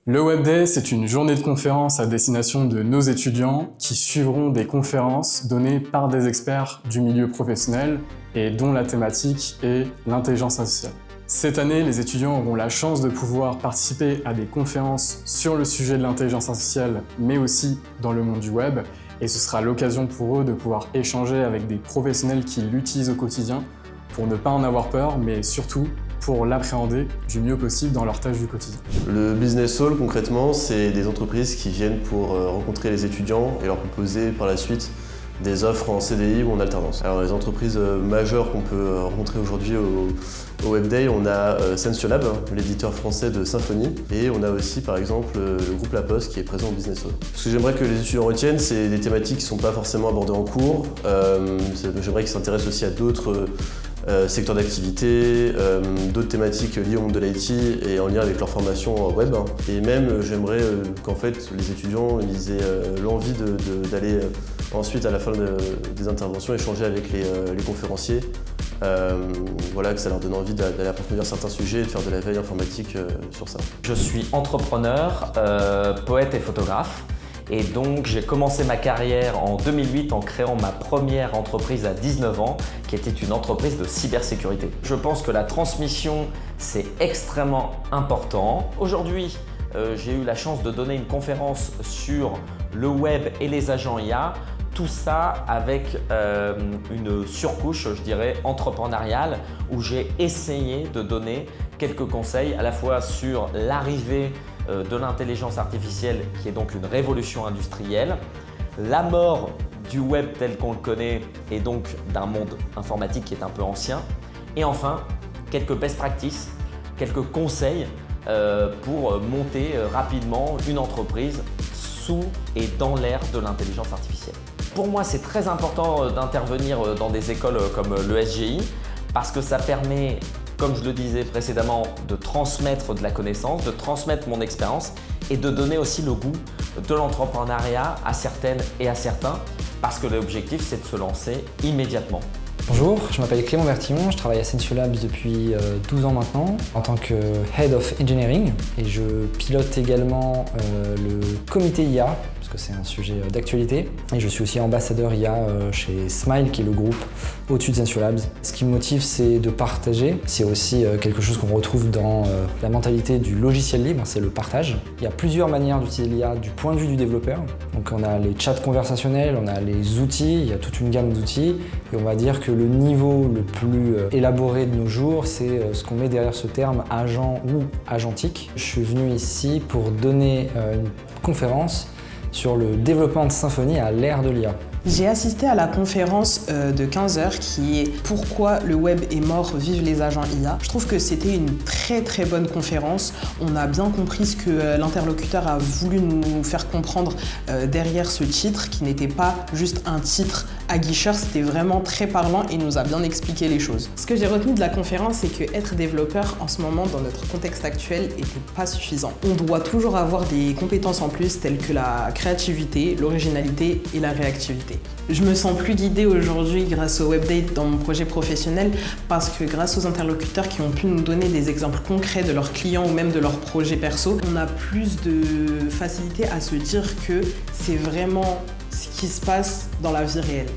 Le Web Day, c'est une journée de conférences à destination de nos étudiants qui suivront des conférences données par des experts du milieu professionnel et dont la thématique est l'intelligence artificielle. Cette année, les étudiants auront la chance de pouvoir participer à des conférences sur le sujet de l'intelligence artificielle, mais aussi dans le monde du web, et ce sera l'occasion pour eux de pouvoir échanger avec des professionnels qui l'utilisent au quotidien pour ne pas en avoir peur, mais surtout pour l'appréhender du mieux possible dans leurs tâches du quotidien. Le Business Hall, concrètement, c'est des entreprises qui viennent pour rencontrer les étudiants et leur proposer par la suite des offres en CDI ou en alternance. Alors les entreprises majeures qu'on peut rencontrer aujourd'hui au Web Day, on a Sensiolab, l'éditeur français de Symfony, et on a aussi par exemple le groupe La Poste qui est présent au Business Hall. Ce que j'aimerais que les étudiants retiennent, c'est des thématiques qui ne sont pas forcément abordées en cours. J'aimerais qu'ils s'intéressent aussi à d'autres secteurs d'activité, d'autres thématiques liées au monde de l'IT et en lien avec leur formation web. Et même, j'aimerais qu'en fait les étudiants ils aient l'envie d'aller ensuite, à la fin des interventions, échanger avec les conférenciers. Voilà, que ça leur donne envie d'aller approfondir certains sujets et de faire de la veille informatique sur ça. Je suis entrepreneur, poète et photographe. Et donc j'ai commencé ma carrière en 2008 en créant ma première entreprise à 19 ans, qui était une entreprise de cybersécurité. Je pense que la transmission, c'est extrêmement important. Aujourd'hui, j'ai eu la chance de donner une conférence sur le web et les agents IA. Tout ça avec une surcouche, je dirais, entrepreneuriale, où j'ai essayé de donner quelques conseils à la fois sur l'arrivée de l'intelligence artificielle, qui est donc une révolution industrielle, la mort du web tel qu'on le connaît et donc d'un monde informatique qui est un peu ancien, et enfin quelques best practices, quelques conseils pour monter rapidement une entreprise sous et dans l'ère de l'intelligence artificielle. Pour moi, c'est très important d'intervenir dans des écoles comme l'ESGI parce que ça permet, comme je le disais précédemment, de transmettre de la connaissance, de transmettre mon expérience et de donner aussi le goût de l'entrepreneuriat à certaines et à certains parce que l'objectif, c'est de se lancer immédiatement. Bonjour, je m'appelle Clément Bertillon, je travaille à Sensiolab depuis 12 ans maintenant en tant que Head of Engineering et je pilote également le comité IA parce que c'est un sujet d'actualité et je suis aussi ambassadeur IA chez Smile qui est le groupe au-dessus de Sensiolab. Ce qui me motive, c'est de partager. C'est aussi quelque chose qu'on retrouve dans la mentalité du logiciel libre, c'est le partage. Il y a plusieurs manières d'utiliser l'IA du point de vue du développeur. Donc on a les chats conversationnels, on a les outils, il y a toute une gamme d'outils et on va dire que le niveau le plus élaboré de nos jours, c'est ce qu'on met derrière ce terme agent ou agentique. Je suis venu ici pour donner une conférence sur le développement de Symfony à l'ère de l'IA. J'ai assisté à la conférence de 15h qui est « Pourquoi le web est mort, vive les agents IA ». Je trouve que c'était une très bonne conférence. On a bien compris ce que l'interlocuteur a voulu nous faire comprendre derrière ce titre, qui n'était pas juste un titre aguicheur, c'était vraiment très parlant et nous a bien expliqué les choses. Ce que j'ai retenu de la conférence, c'est que être développeur en ce moment, dans notre contexte actuel, n'était pas suffisant. On doit toujours avoir des compétences en plus telles que la créativité, l'originalité et la réactivité. Je me sens plus guidée aujourd'hui grâce au Web Day dans mon projet professionnel parce que grâce aux interlocuteurs qui ont pu nous donner des exemples concrets de leurs clients ou même de leurs projets perso, on a plus de facilité à se dire que c'est vraiment ce qui se passe dans la vie réelle.